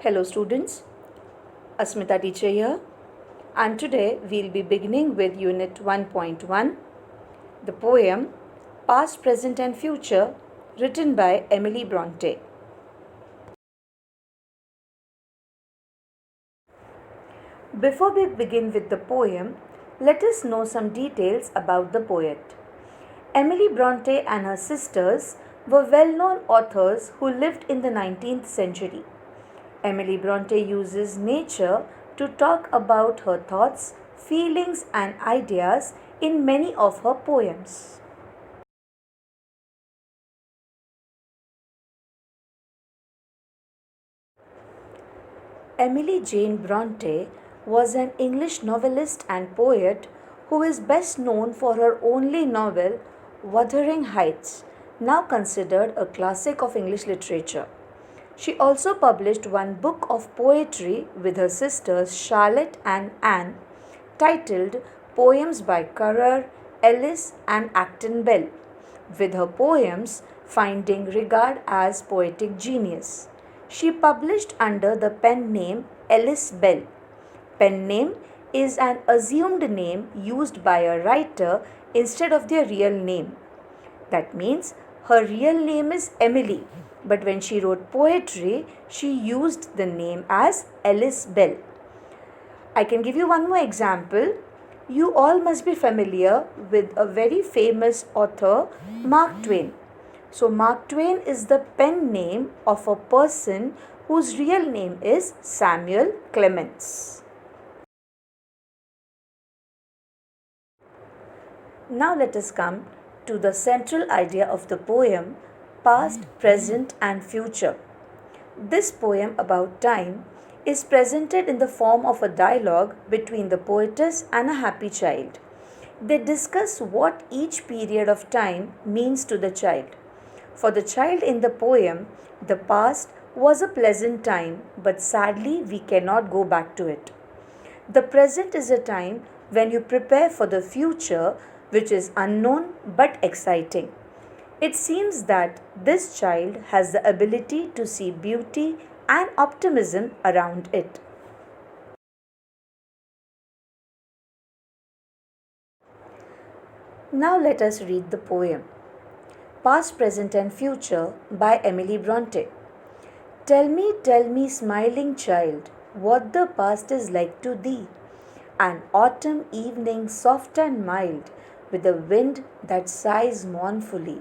Hello students, Asmita teacher here, and today we'll be beginning with Unit 1.1, the poem Past, Present and Future, written by Emily Brontë. Before we begin with the poem, let us know some details about the poet. Emily Brontë and her sisters were well-known authors who lived in the 19th century. Emily Brontë uses nature to talk about her thoughts, feelings and ideas in many of her poems. Emily Jane Brontë was an English novelist and poet who is best known for her only novel Wuthering Heights, now considered a classic of English literature. She also published one book of poetry with her sisters Charlotte and Anne, titled Poems by Currer, Ellis and Acton Bell, with her poems finding regard as poetic genius. She published under the pen name Ellis Bell. Pen name is an assumed name used by a writer instead of their real name. That means her real name is Emily, but when she wrote poetry, she used the name as Ellis Bell. I can give you one more example. You all must be familiar with a very famous author, Mark Twain. So, Mark Twain is the pen name of a person whose real name is Samuel Clemens. Now let us come to the central idea of the poem, Past, Present and Future. This poem about time is presented in the form of a dialogue between the poetess and a happy child. They discuss what each period of time means to the child. For the child in the poem, the past was a pleasant time, but sadly we cannot go back to it. The present is a time when you prepare for the future, which is unknown but exciting. It seems that this child has the ability to see beauty and optimism around it. Now let us read the poem, Past, Present and Future by Emily Brontë. Tell me, smiling child, what the past is like to thee. An autumn evening soft and mild, with a wind that sighs mournfully.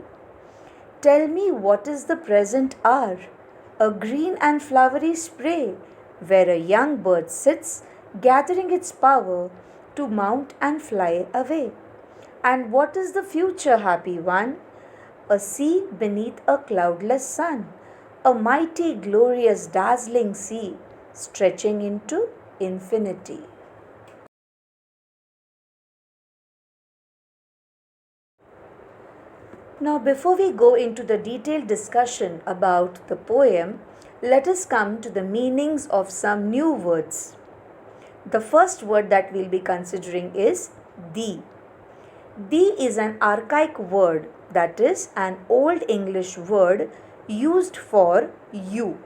Tell me what is the present hour, a green and flowery spray, where a young bird sits, gathering its power to mount and fly away. And what is the future, happy one? A sea beneath a cloudless sun, a mighty, glorious, dazzling sea, stretching into infinity. Now, before we go into the detailed discussion about the poem, let us come to the meanings of some new words. The first word that we'll be considering is thee. Thee is an archaic word, that is an old English word used for you.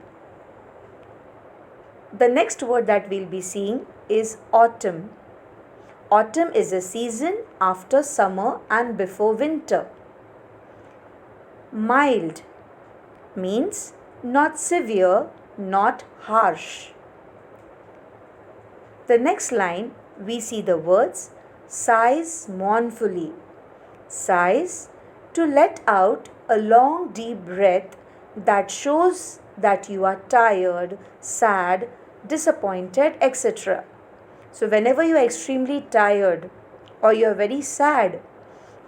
The next word that we'll be seeing is autumn. Autumn is a season after summer and before winter. Mild means not severe, not harsh. The next line we see the words sighs mournfully. Sighs, to let out a long deep breath that shows that you are tired, sad, disappointed, etc. So whenever you are extremely tired or you are very sad,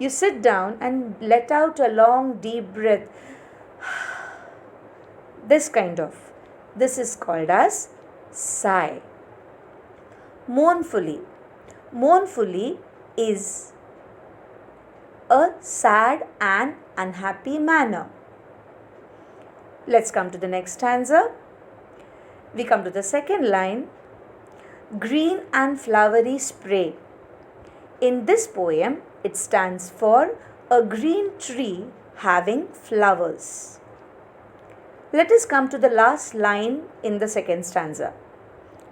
you sit down and let out a long deep breath. This is called as sigh. Mournfully. Mournfully is a sad and unhappy manner. Let's come to the next stanza. We come to the second line. Green and flowery spray. In this poem, it stands for a green tree having flowers. Let us come to the last line in the second stanza.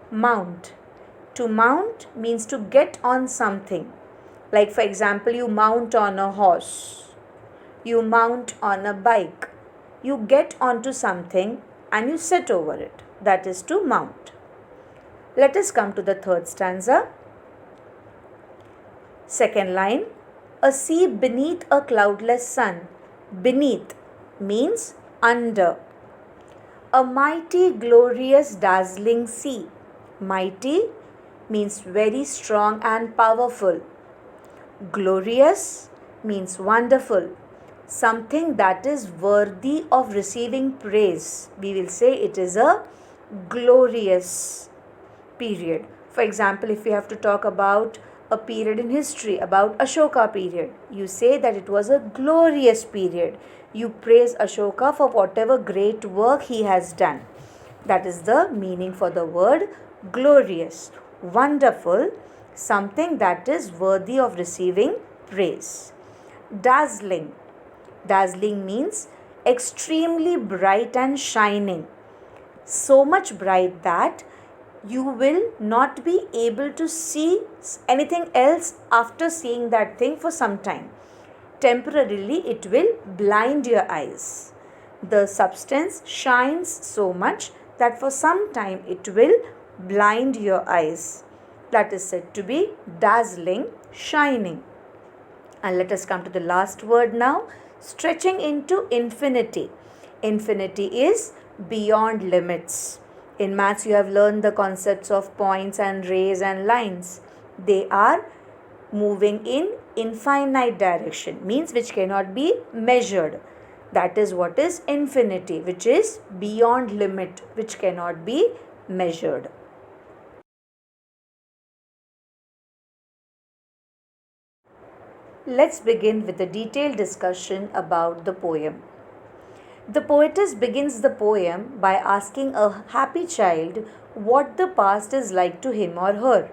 Mount. To mount means to get on something. Like for example, you mount on a horse. You mount on a bike. You get onto something and you sit over it. That is to mount. Let us come to the third stanza. Second line. A sea beneath a cloudless sun. Beneath means under. A mighty, glorious, dazzling sea. Mighty means very strong and powerful. Glorious means wonderful. Something that is worthy of receiving praise. We will say it is a glorious period. For example, if we have to talk about a period in history, about Ashoka period, you say that it was a glorious period. You praise Ashoka for whatever great work he has done. That is the meaning for the word glorious. Wonderful, something that is worthy of receiving praise. Dazzling. Dazzling means extremely bright and shining. So much bright that you will not be able to see anything else after seeing that thing for some time. Temporarily, it will blind your eyes. The substance shines so much that for some time it will blind your eyes. That is said to be dazzling, shining. And let us come to the last word now, stretching into infinity. Infinity is beyond limits. In maths, you have learned the concepts of points and rays and lines. They are moving in infinite direction, means which cannot be measured. That is what is infinity, which is beyond limit, which cannot be measured. Let's begin with a detailed discussion about the poem. The poetess begins the poem by asking a happy child what the past is like to him or her.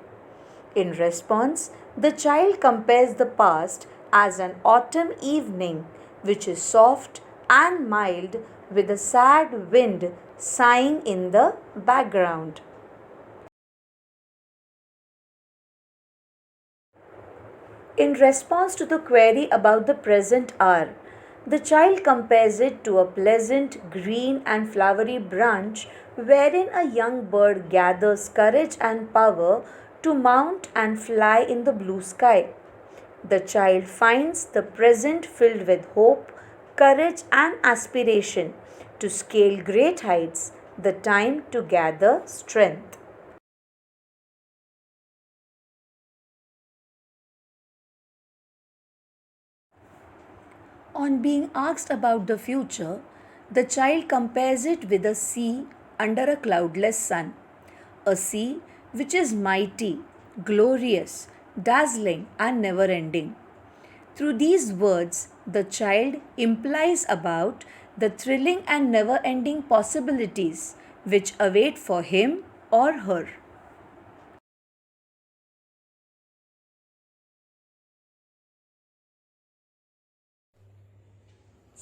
In response, the child compares the past as an autumn evening, which is soft and mild with a sad wind sighing in the background. In response to the query about the present hour, the child compares it to a pleasant green and flowery branch wherein a young bird gathers courage and power to mount and fly in the blue sky. The child finds the present filled with hope, courage, and aspiration to scale great heights, the time to gather strength. On being asked about the future, the child compares it with a sea under a cloudless sun, a sea which is mighty, glorious, dazzling, and never ending. Through these words, the child implies about the thrilling and never ending possibilities which await for him or her.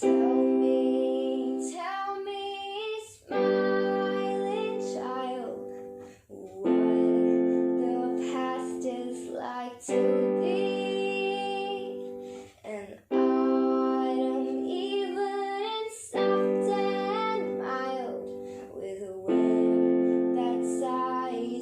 Tell me, smiling child, what the past is like to thee. An autumn even soft and mild, with a wind that sighs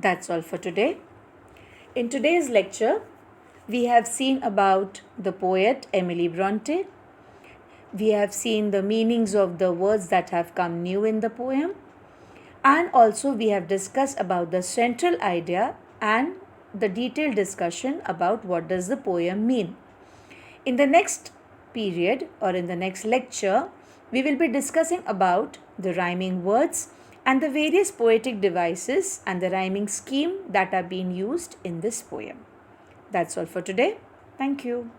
That's all for today. In today's lecture, we have seen about the poet Emily Brontë. We have seen the meanings of the words that have come new in the poem. And also we have discussed about the central idea and the detailed discussion about what does the poem mean. In the next period or in the next lecture, we will be discussing about the rhyming words and the various poetic devices and the rhyming scheme that are being used in this poem. That's all for today. Thank you.